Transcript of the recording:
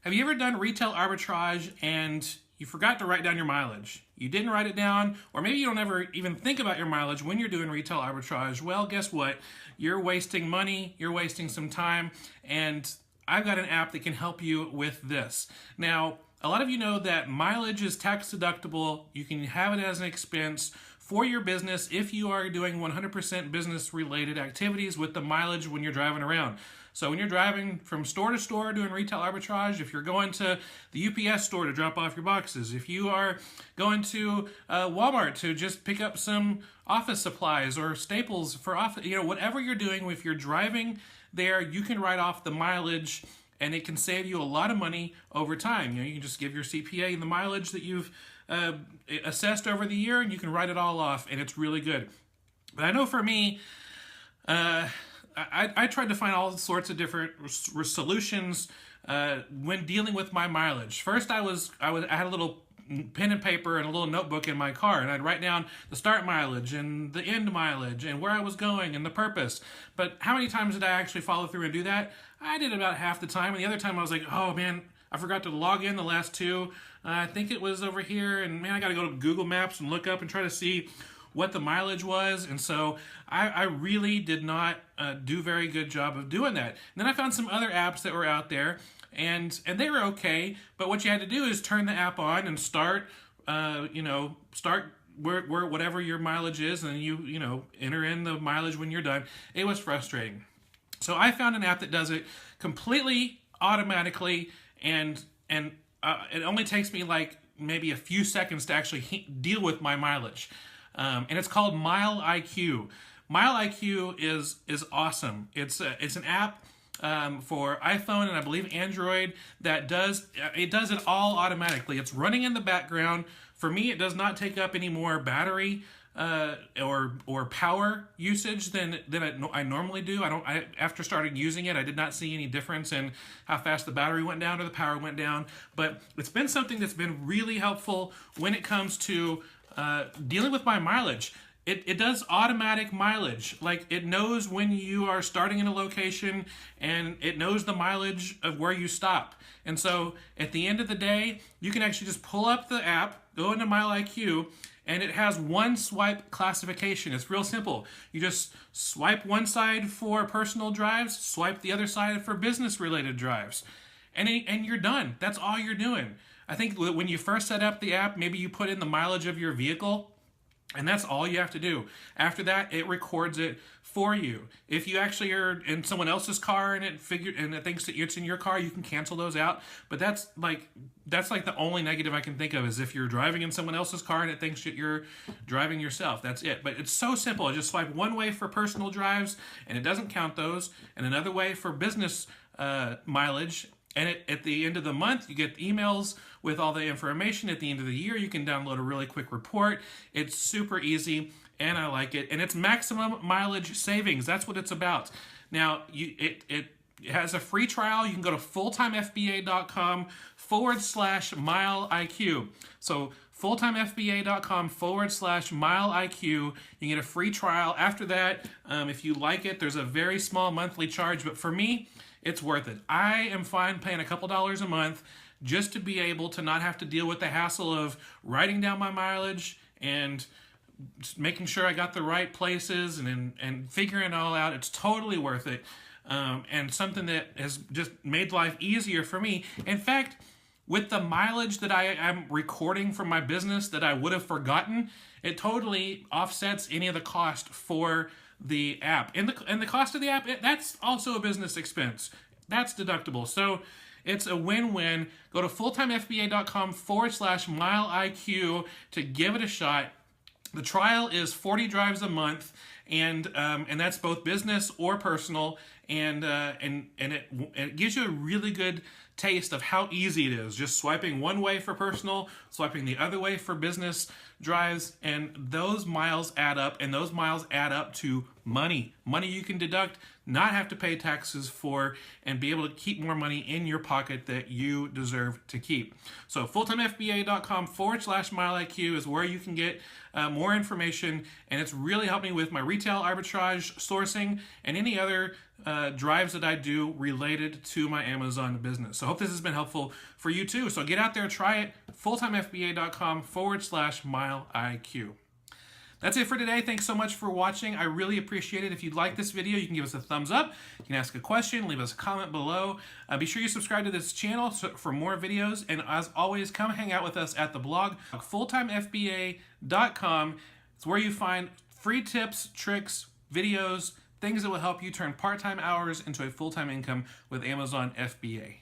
Have you ever done retail arbitrage and you forgot to write down your mileage? You didn't write it down, or maybe you don't ever even think about your mileage when you're doing retail arbitrage. Well, guess what? You're wasting money, you're wasting some time, and I've got an app that can help you with this. Now, a lot of you know that mileage is tax deductible. You can have it as an expense for your business if you are doing 100% business related activities with the mileage when you're driving around. So when you're driving from store to store doing retail arbitrage, if you're going to the UPS store to drop off your boxes, if you are going to Walmart to just pick up some office supplies or staples for office, whatever you're doing, if you're driving there, you can write off the mileage and it can save you a lot of money over time. You can just give your CPA the mileage that you've assessed over the year and you can write it all off, and it's really good. But I know for me, I tried to find all sorts of different solutions when dealing with my mileage. First, I had a little pen and paper and a little notebook in my car, and I'd write down the start mileage and the end mileage and where I was going and the purpose. But how many times did I actually follow through and do that? I did about half the time, and the other time I was like, oh man, I forgot to log in the last two. I think it was over here, and man, I got to go to Google Maps and look up and try to see what the mileage was. And so I really did not do a very good job of doing that. And then I found some other apps that were out there, and they were okay, but what you had to do is turn the app on and start where whatever your mileage is, and then you enter in the mileage when you're done. It was frustrating. So I found an app that does it completely automatically, and it only takes me like maybe a few seconds to actually deal with my mileage. And it's called MileIQ. MileIQ is awesome. It's an app for iPhone and I believe Android that does it all automatically. It's running in the background. For me, it does not take up any more battery or power usage than I normally do. After starting using it, I did not see any difference in how fast the battery went down or the power went down. But it's been something that's been really helpful when it comes to dealing with my mileage. It does automatic mileage. Like, it knows when you are starting in a location and it knows the mileage of where you stop. And so at the end of the day, you can actually just pull up the app, go into MileIQ, and it has one swipe classification. It's real simple. You just swipe one side for personal drives, swipe the other side for business related drives, and you're done. That's all you're doing. I think when you first set up the app, maybe you put in the mileage of your vehicle, and that's all you have to do. After that, it records it for you. If you actually are in someone else's car and it thinks that it's in your car, you can cancel those out. But that's like the only negative I can think of, is if you're driving in someone else's car and it thinks that you're driving yourself. That's it. But it's so simple. I just swipe one way for personal drives, and it doesn't count those, and another way for business mileage. And at the end of the month, you get emails with all the information. At the end of the year, you can download a really quick report. It's super easy, and I like it. And it's maximum mileage savings. That's what it's about. Now, it has a free trial. You can go to fulltimefba.com/MileIQ. So fulltimefba.com/MileIQ. You can get a free trial. After that, if you like it, there's a very small monthly charge. But for me, it's worth it. I am fine paying a couple dollars a month just to be able to not have to deal with the hassle of writing down my mileage and making sure I got the right places and figuring it all out. It's totally worth it, and something that has just made life easier for me. In fact, with the mileage that I am recording from my business that I would have forgotten, it totally offsets any of the cost for the app. And the cost of the app, that's also a business expense. That's deductible. So it's a win-win. Go to fulltimefba.com/MileIQ to give it a shot. The trial is 40 drives a month, and that's both business or personal, and it gives you a really good taste of how easy it is. Just swiping one way for personal, swiping the other way for business drives, and those miles add up, and those miles add up to money you can deduct, not have to pay taxes for, and be able to keep more money in your pocket that you deserve to keep. So fulltimefba.com/MileIQ is where you can get more information, and it's really helped me with my retail arbitrage sourcing and any other drives that I do related to my Amazon business. So I hope this has been helpful for you too. So get out there, try it, fulltimefba.com/MileIQ. That's it for today. Thanks so much for watching. I really appreciate it. If you like this video, you can give us a thumbs up. You can ask a question, leave us a comment below. Be sure you subscribe to this channel for more videos. And as always, come hang out with us at the blog, fulltimefba.com. It's where you find free tips, tricks, videos, things that will help you turn part-time hours into a full-time income with Amazon FBA.